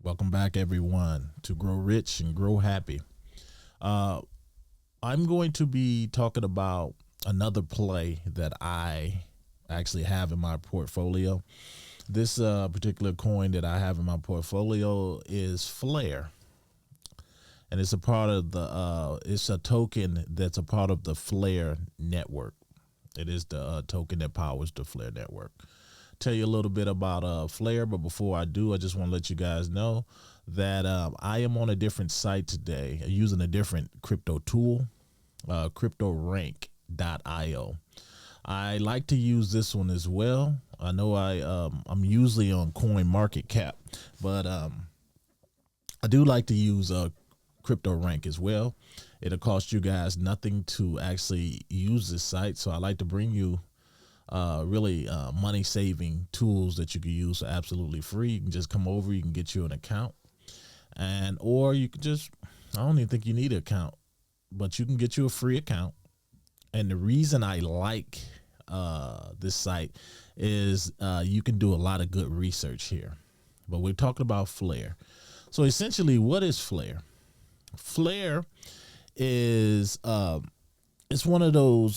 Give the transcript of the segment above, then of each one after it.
Welcome back, everyone, to Grow Rich and Grow Happy. Uh, I'm going to be talking about another play that I actually have in my portfolio. This particular coin that I have in my portfolio is Flare, and it's a part of it's a token that's a part of the Flare network. It is the token that powers the Flare network. Tell you a little bit about Flare, but before I do, I just want to let you guys know that I am on a different site today using a different crypto tool, cryptorank.io. I like to use this one as well. I know I'm usually on Coin Market Cap, but I do like to use Crypto Rank as well. It'll cost you guys nothing to actually use this site, so I like to bring you really money saving tools that you can use for absolutely free. You can just come over, you can get you an account, or you can just, I don't even think you need an account, but you can get you a free account. And the reason I like this site is you can do a lot of good research here. But we're talking about Flare. So essentially, what is Flare? Flare is it's one of those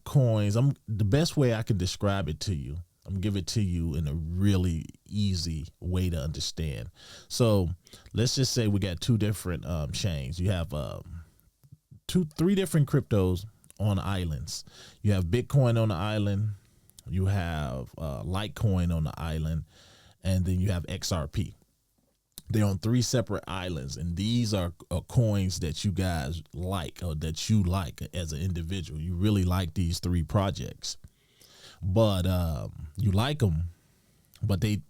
coins. The best way I can describe it to you, I'm gonna give it to you in a really easy way to understand. So let's just say we got two different chains. You have three different cryptos on islands. You have Bitcoin on the island, you have Litecoin on the island, and then you have XRP. They're on three separate islands, and these are coins that you guys like, or that you like as an individual. You really like these three projects, but you like them, but they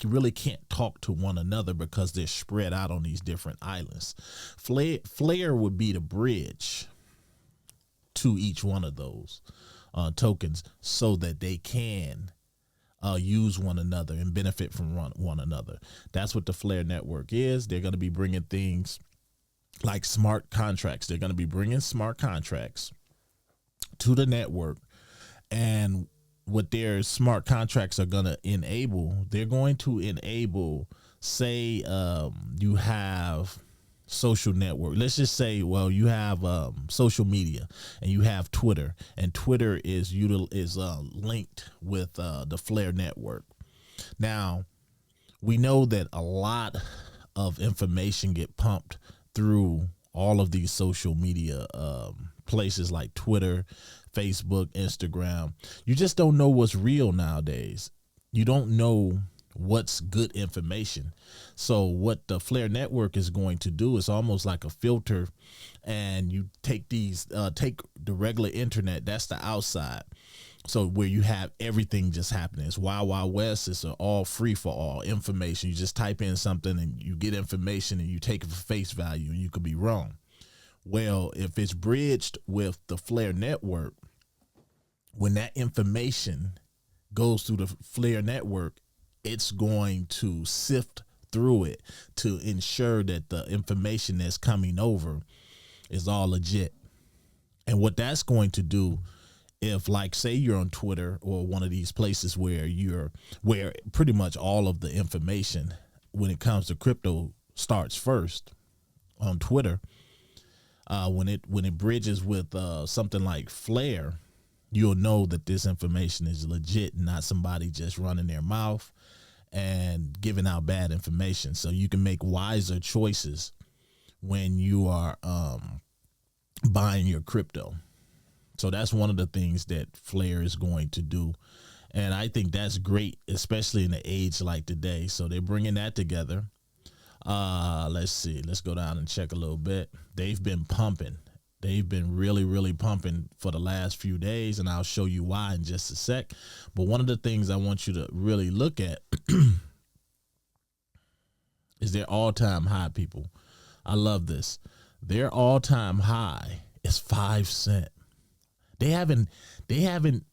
really can't talk to one another because they're spread out on these different islands. Flare would be the bridge to each one of those tokens so that they can use one another and benefit from one another. That's what the Flare network is. They're going to be bringing things like smart contracts. They're going to be bringing smart contracts to the network, and what their smart contracts are going to enable, they're going to enable, say you have social network. Let's just say, well, you have social media, and you have Twitter, and Twitter is linked with the Flare network. Now, we know that a lot of information get pumped through all of these social media places like Twitter, Facebook, Instagram. You just don't know what's real nowadays. You don't know what's good information. So what the Flare network is going to do is almost like a filter, and you take take the regular internet, that's the outside, so where you have everything just happening. It's Wild Wild West. It's all free for all information. You just type in something and you get information, and you take it for face value, and you could be wrong. Well, if it's bridged with the Flare network, when that information goes through the Flare network, it's going to sift through it to ensure that the information that's coming over is all legit. And what that's going to do, if, like, say you're on Twitter or one of these places where pretty much all of the information when it comes to crypto starts first on Twitter, when it bridges with something like Flare, you'll know that this information is legit and not somebody just running their mouth and giving out bad information. So you can make wiser choices when you are buying your crypto. So that's one of the things that Flare is going to do. And I think that's great, especially in the age like today. So they're bringing that together. Let's see. Let's go down and check a little bit. They've been pumping. They've been really, really pumping for the last few days, and I'll show you why in just a sec. But one of the things I want you to really look at is their all-time high, people. I love this. Their all-time high is 5 cents. They haven't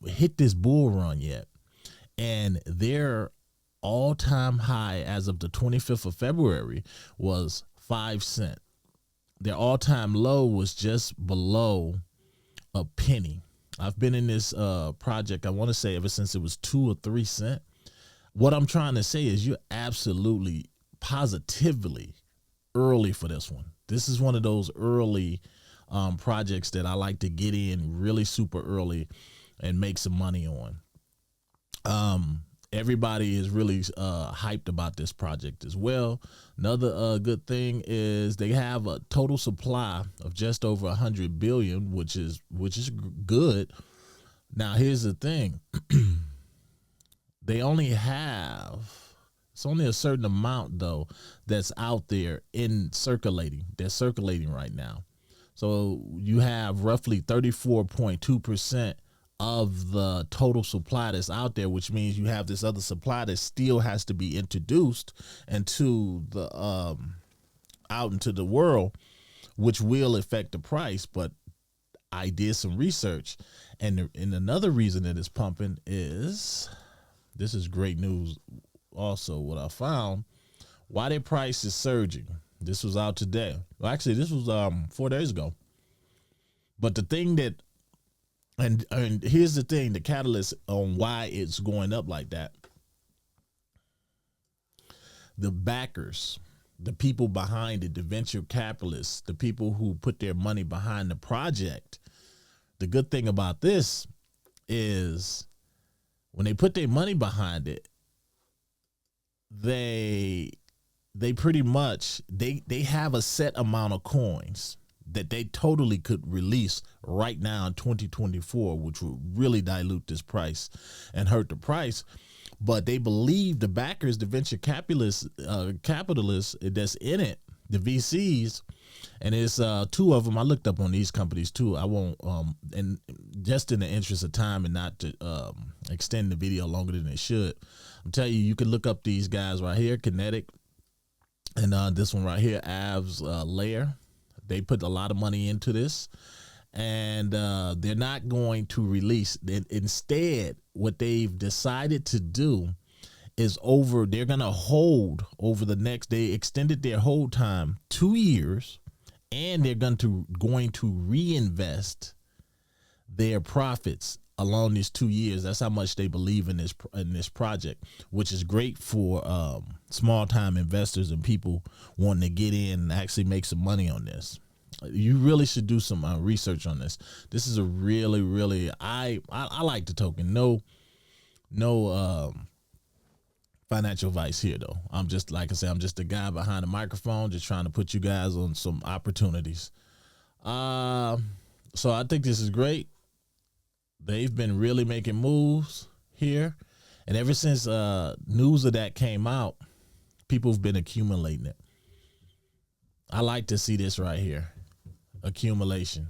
hit this bull run yet, and their all-time high as of the 25th of February was 5 cents. Their all-time low was just below a penny. I've been in this project, I want to say, ever since it was 2 or 3 cents. What I'm trying to say is you're absolutely positively early for this one. This is one of those early projects that I like to get in really super early and make some money on. Everybody is really hyped about this project as well. Another good thing is they have a total supply of just over 100 billion, which is good. Now here's the thing. They only have, it's only a certain amount though that's out there in circulating. They're circulating right now. So you have roughly 34.2% of the total supply that's out there, which means you have this other supply that still has to be introduced into the out into the world, which will affect the price. But I did some research, and another reason that it's pumping is, this is great news also, what I found, why their price is surging. This was out today. Well, actually, this was 4 days ago. But the thing that, and here's the thing, the catalyst on why it's going up like that. The backers, the people behind it, the venture capitalists, the people who put their money behind the project. The good thing about this is when they put their money behind it, they pretty much, they have a set amount of coins that they totally could release right now in 2024, which will really dilute this price and hurt the price. But they believe the backers, the venture capitalists that's in it, the VCs, and it's two of them. I looked up on these companies too. I won't, and just in the interest of time and not to extend the video longer than it should, I'm telling you, you can look up these guys right here, Kinetic, and this one right here, Avs Layer. They put a lot of money into this, and they're not going to release it. Instead, what they've decided to do is they're going to hold over the next, they extended their hold time 2 years, and they're going to reinvest their profits along these 2 years. That's how much they believe in this project, which is great for small time investors and people wanting to get in and actually make some money on this. You really should do some research on this. This is a really, really, I like the token. No financial advice here though. I'm just, like I said, I'm just the guy behind the microphone, just trying to put you guys on some opportunities. So I think this is great. They've been really making moves here, and ever since news of that came out, people have been accumulating it. I like to see this right here, accumulation.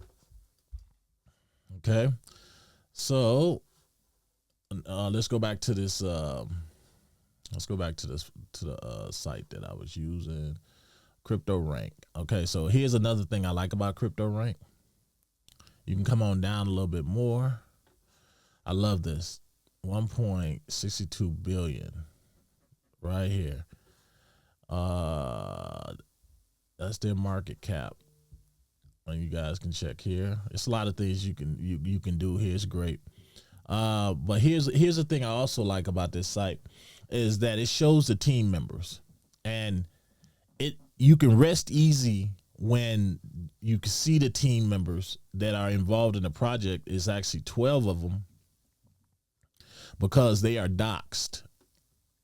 Okay, so let's go back to this. Let's go back to the site that I was using, Crypto Rank. Okay, so here's another thing I like about Crypto Rank. You can come on down a little bit more. I love this, 1.62 billion right here. That's their market cap, and you guys can check here. It's a lot of things you can do here. It's great. But here's the thing I also like about this site is that it shows the team members, and you can rest easy when you can see the team members that are involved in the project. Is actually 12 of them, because they are doxed,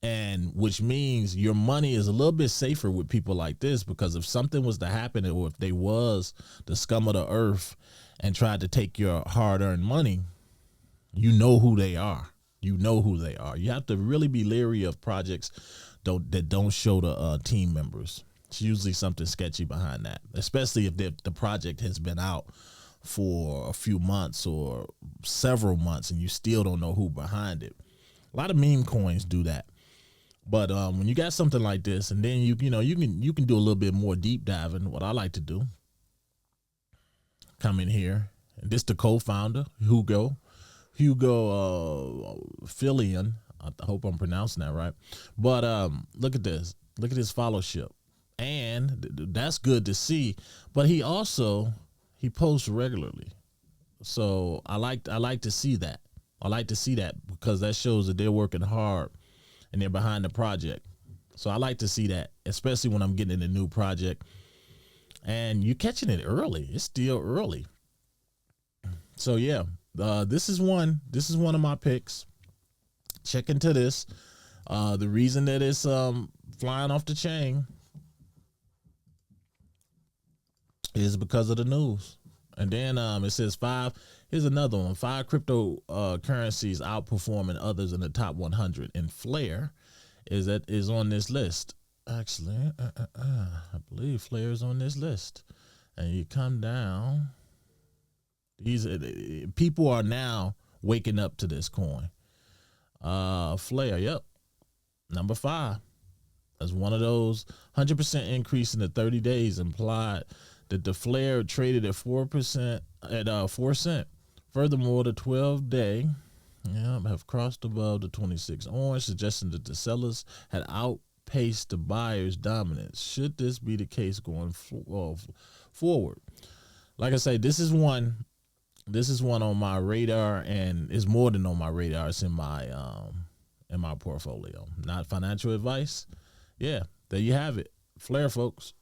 and which means your money is a little bit safer with people like this, because if something was to happen, or if they was the scum of the earth and tried to take your hard-earned money, you know who they are. You know who they are. You have to really be leery of projects that don't show the team members. It's usually something sketchy behind that, especially if the project has been out for a few months or several months and you still don't know who behind it. A lot of meme coins do that. But when you got something like this, and then you can do a little bit more deep diving. What I like to do, come in here, and this the co-founder, Hugo Fillion. I hope I'm pronouncing that right. But look at this. Look at his followership, and that's good to see. But he posts regularly, so I like to see that. I like to see that, because that shows that they're working hard and they're behind the project. So I like to see that, especially when I'm getting in a new project and you're catching it early. It's still early. So yeah, this is one of my picks. Check into this. The reason that it's flying off the chain is because of the news. And then it says five. Here's another one. 5 crypto currencies outperforming others in the top 100. And Flare is on this list. Actually, I believe Flare is on this list. And you come down. These people are now waking up to this coin. Flare, yep, number 5. That's one of those 100% increase in the 30 days implied that the Flare traded at 4% at 4 cent. Furthermore, the 12-day have crossed above the 26 orange, suggesting that the sellers had outpaced the buyers' dominance. Should this be the case going forward? Like I say, this is one on my radar, and it's more than on my radar. It's in my portfolio. Not financial advice. Yeah, there you have it. Flare, folks.